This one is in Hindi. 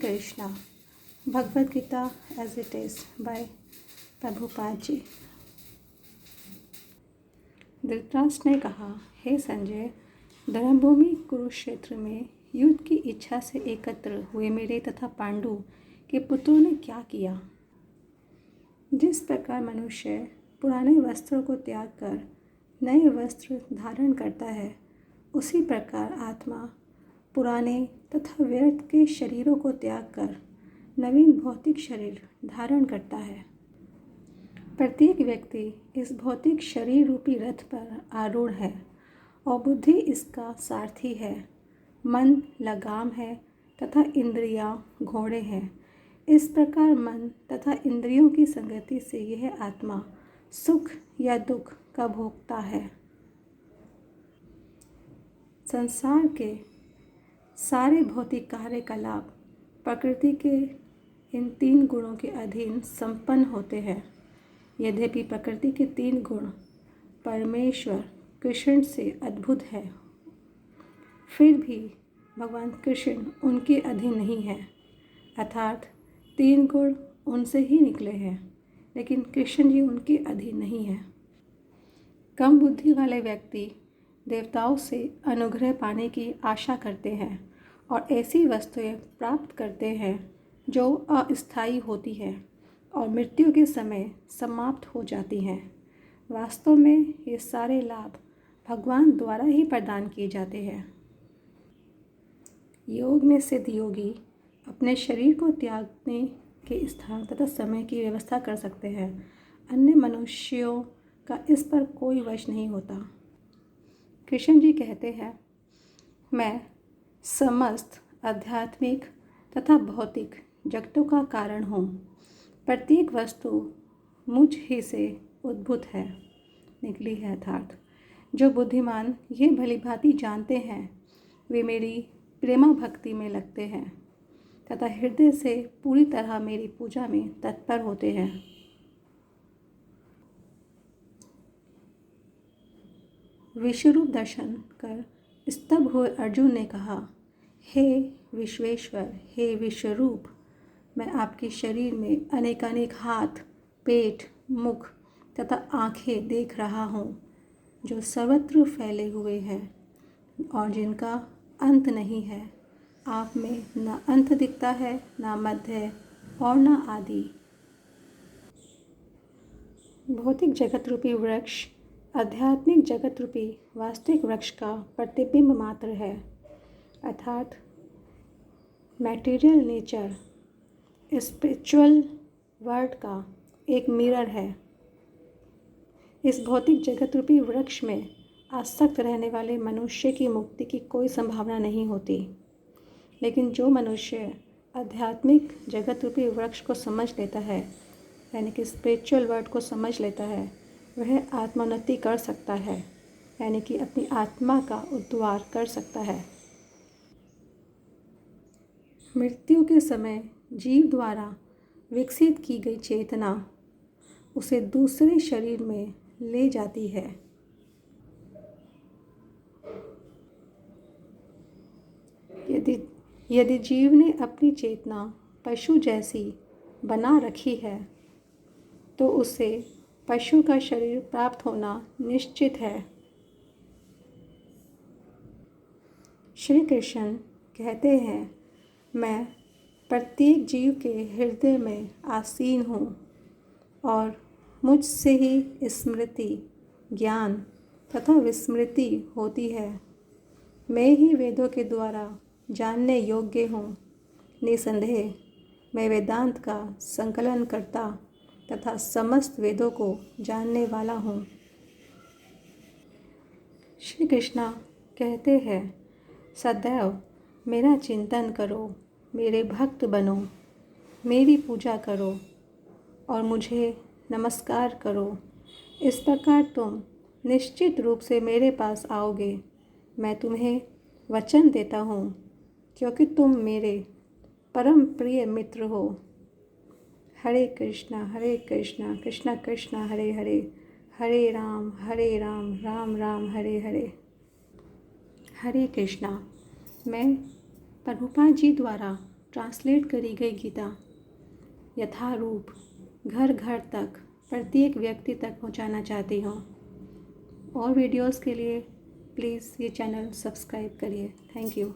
Krishna, Bhagavad Gita as it is by Prabhupada ji. Dhritarashtra ने कहा, हे संजय, रणभूमि कुरुक्षेत्र में युद्ध की इच्छा से एकत्र हुए मेरे तथा पांडु के पुत्रों ने क्या किया। जिस प्रकार मनुष्य पुराने वस्त्रों को त्याग कर नए वस्त्र धारण करता है, उसी प्रकार आत्मा पुराने तथा व्यर्थ के शरीरों को त्याग कर नवीन भौतिक शरीर धारण करता है। प्रत्येक व्यक्ति इस भौतिक शरीर रूपी रथ पर आरूढ़ है और बुद्धि इसका सारथी है। मन लगाम है तथा इंद्रियां घोड़े हैं। इस प्रकार मन तथा इंद्रियों की संगति से यह आत्मा सुख या दुख का भोगता है। संसार के सारे भौतिक कार्यकलाप प्रकृति के इन 3 गुणों के अधीन संपन्न होते हैं। यद्यपि प्रकृति के 3 गुण परमेश्वर कृष्ण से अद्भुत है, फिर भी भगवान कृष्ण उनके अधीन नहीं है। अर्थात 3 गुण उनसे ही निकले हैं, लेकिन कृष्ण जी उनके अधीन नहीं है। कम बुद्धि वाले व्यक्ति देवताओं से अनुग्रह पाने की आशा करते हैं और ऐसी वस्तुएं प्राप्त करते हैं जो अस्थायी होती है और मृत्यु के समय समाप्त हो जाती हैं। वास्तव में ये सारे लाभ भगवान द्वारा ही प्रदान किए जाते हैं। योग में सिद्ध योगी अपने शरीर को त्यागने के स्थान तथा समय की व्यवस्था कर सकते हैं। अन्य मनुष्यों का इस पर कोई वश नहीं होता। कृष्ण जी कहते हैं, मैं समस्त आध्यात्मिक तथा भौतिक जगतों का कारण हूँ। प्रत्येक वस्तु मुझ ही से उद्भूत है, निकली है। अर्थात जो बुद्धिमान ये भलीभांति जानते हैं, वे मेरी प्रेमा भक्ति में लगते हैं तथा हृदय से पूरी तरह मेरी पूजा में तत्पर होते हैं। विश्वरूप दर्शन कर स्तब्ध हुए अर्जुन ने कहा, हे विश्वेश्वर, हे विश्वरूप, मैं आपके शरीर में अनेकानेक हाथ, पेट, मुख तथा आँखें देख रहा हूँ, जो सर्वत्र फैले हुए हैं और जिनका अंत नहीं है। आप में न अंत दिखता है, न मध्य और न आदि। भौतिक जगत रूपी वृक्ष आध्यात्मिक जगत रूपी वास्तविक वृक्ष का प्रतिबिंब मात्र है। अर्थात मैटेरियल नेचर स्पिरिचुअल वर्ल्ड का एक मिरर है। इस भौतिक जगत रूपी वृक्ष में आसक्त रहने वाले मनुष्य की मुक्ति की कोई संभावना नहीं होती। लेकिन जो मनुष्य आध्यात्मिक जगत रूपी वृक्ष को समझ लेता है, यानी कि स्पिरिचुअल वर्ल्ड को समझ लेता है, वह आत्मोन्नति कर सकता है, यानी कि अपनी आत्मा का उद्धार कर सकता है। मृत्यु के समय जीव द्वारा विकसित की गई चेतना उसे दूसरे शरीर में ले जाती है। यदि जीव ने अपनी चेतना पशु जैसी बना रखी है, तो उसे पशु का शरीर प्राप्त होना निश्चित है। श्री कृष्ण कहते हैं, मैं प्रत्येक जीव के हृदय में आसीन हूँ और मुझसे ही स्मृति, ज्ञान तथा विस्मृति होती है। मैं ही वेदों के द्वारा जानने योग्य हूँ। निसंदेह मैं वेदांत का संकलन करता तथा समस्त वेदों को जानने वाला हूँ। श्री कृष्णा कहते हैं, सदैव मेरा चिंतन करो, मेरे भक्त बनो, मेरी पूजा करो और मुझे नमस्कार करो। इस प्रकार तुम निश्चित रूप से मेरे पास आओगे। मैं तुम्हें वचन देता हूँ, क्योंकि तुम मेरे परम प्रिय मित्र हो। हरे कृष्णा कृष्णा कृष्णा हरे हरे, हरे राम राम राम हरे हरे। हरे कृष्णा। मैं प्रभुपाद जी द्वारा ट्रांसलेट करी गई गीता यथारूप घर घर तक प्रत्येक व्यक्ति तक पहुंचाना चाहती हूँ। और वीडियोस के लिए प्लीज़ ये चैनल सब्सक्राइब करिए। Thank you.